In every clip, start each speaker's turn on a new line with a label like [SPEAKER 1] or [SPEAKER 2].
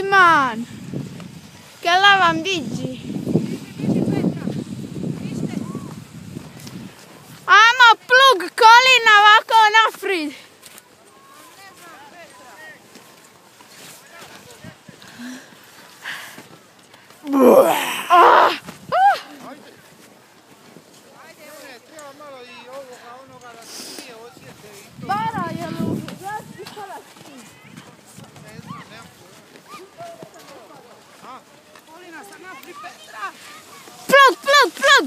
[SPEAKER 1] man! Kelavan vidi. Ajmo plug kolina ovako naprijed.
[SPEAKER 2] Treba malo i ovoga onoga da se prije osjete i to.
[SPEAKER 1] Bara, jel' gledati kola s tim?
[SPEAKER 2] Ne znam, nemam pojma. Kolina sam napri Petra!
[SPEAKER 1] Plug!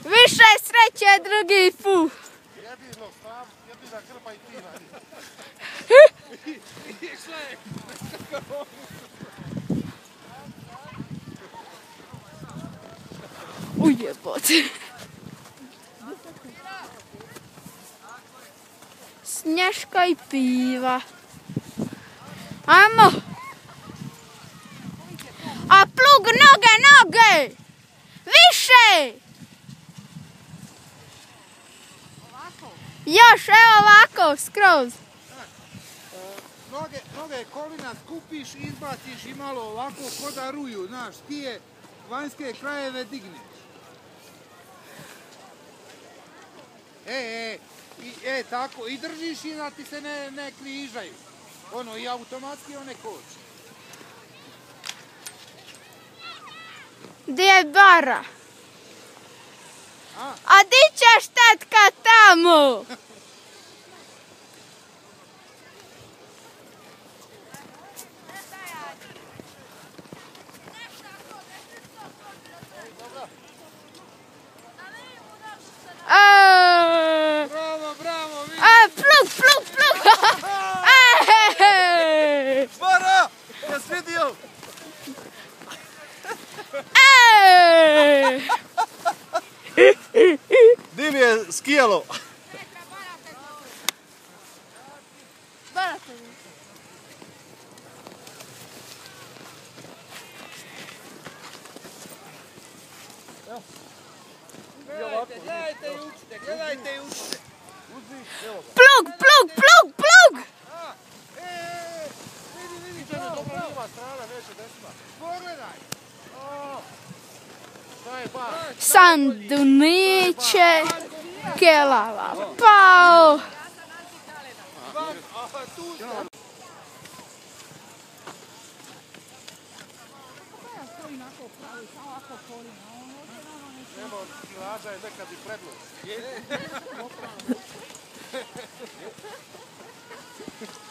[SPEAKER 1] Više sreće, drugi put.
[SPEAKER 2] Jedino stav, jedina grba i ti radi. Išla je.
[SPEAKER 1] Ujebote. Snješka i piva. Ajmo. A plug, noge! Više! Još, evo ovako, skroz.
[SPEAKER 2] Noge kolina skupiš, izbaciš i malo ovako ko da ruju, znaš, ti je vanjske krajeve digneš. Tako, i držiš i da ti se ne križaju. Ono, i automatski one koče.
[SPEAKER 1] Gdje je bara? A di ćeš tetka tamo?
[SPEAKER 2] Bravo, vidi!
[SPEAKER 1] Plug!
[SPEAKER 2] Bara! Jes vidio? Di mi je skijalo? Gledajte i učite.
[SPEAKER 1] Plug!
[SPEAKER 2] Vidi, to je dobro lijeva strana, neće desna. Pogledaj.
[SPEAKER 1] Sanduniće, kelava pao.
[SPEAKER 2] Nemo, kilaža je nekad i prednost.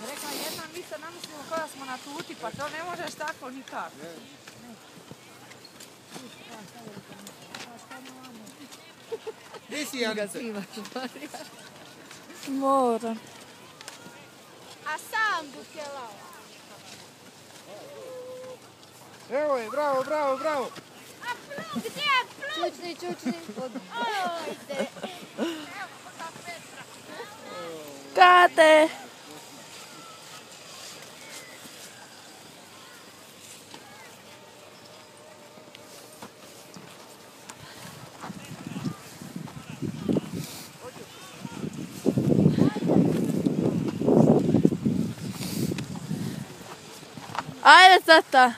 [SPEAKER 3] Rekla jedna, mi se namislimo kada smo na tuti, pa to ne možeš tako nikako.
[SPEAKER 2] Gdje si Janica?
[SPEAKER 1] Moram. A sam bu kelava.
[SPEAKER 2] Evo je, bravo!
[SPEAKER 1] A plug, gdje je plug?
[SPEAKER 3] Čučni.
[SPEAKER 1] Ojde.
[SPEAKER 3] Kate!
[SPEAKER 1] Ajde, tata.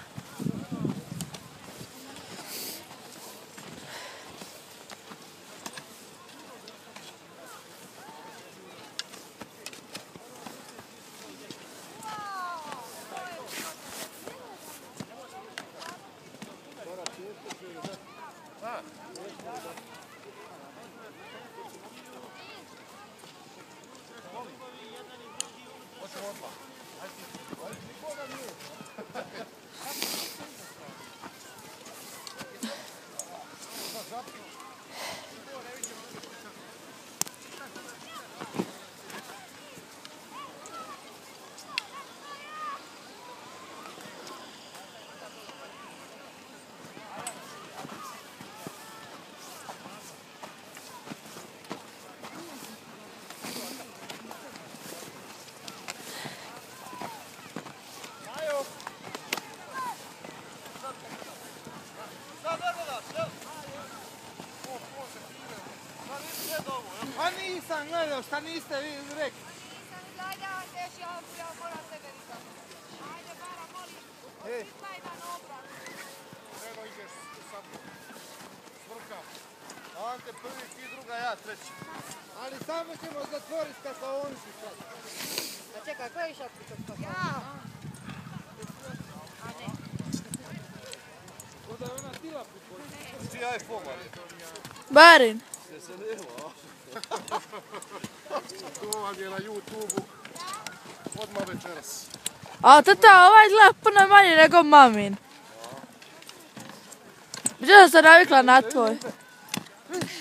[SPEAKER 2] Pa nisam gledao, šta niste vi rekli?
[SPEAKER 3] Sam gledao, teš ja
[SPEAKER 4] ja treći.
[SPEAKER 2] Ali samo ćemo zatvoriti kakaonicu sad.
[SPEAKER 3] A čekaj, ko je išao kod toga?
[SPEAKER 1] Ja.
[SPEAKER 2] Onda je ona tila pripođena.
[SPEAKER 4] Čija iPhone, ali?
[SPEAKER 1] Barin.
[SPEAKER 4] Se nema,
[SPEAKER 5] To vam je na YouTube-u odmah večeras.
[SPEAKER 1] A tata, ovaj gleda puno manje nego mamin. Gdje sam navikla na tvoj?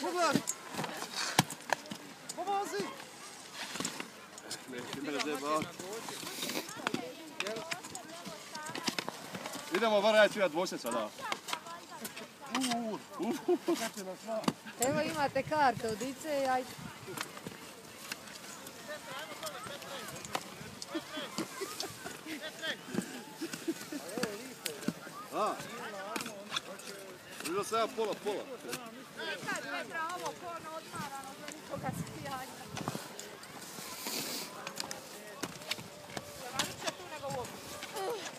[SPEAKER 5] Pogledaj! Pomozi!
[SPEAKER 4] Idemo, bar ja ću ja dvoće sada.
[SPEAKER 3] Evo imate karte od Ice i ajde.
[SPEAKER 4] A? Vidio sam ja pola.
[SPEAKER 3] Nikad Petra ovo ko ono odmarano za nikoga skijanja. Lipše tu nego u ognjištu.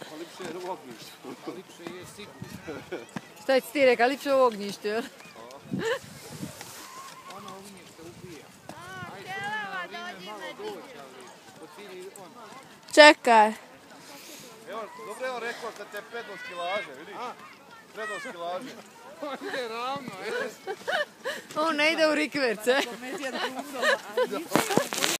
[SPEAKER 4] Pa lipše je u ognjištu.
[SPEAKER 2] Lipše je sigurno.
[SPEAKER 3] Šta će ti reka, lipše u ognjištu, jel?
[SPEAKER 2] Ono ognjište ubija.
[SPEAKER 1] Htjela dođi
[SPEAKER 2] Malo
[SPEAKER 1] me
[SPEAKER 2] doći, ali otviri on.
[SPEAKER 1] Čekaj.
[SPEAKER 4] Evo, dobro je on rekao da te pedonski laže, vidiš? Pedonski laže.
[SPEAKER 2] On ide ravno, evo.
[SPEAKER 3] On ne ide u rikverce.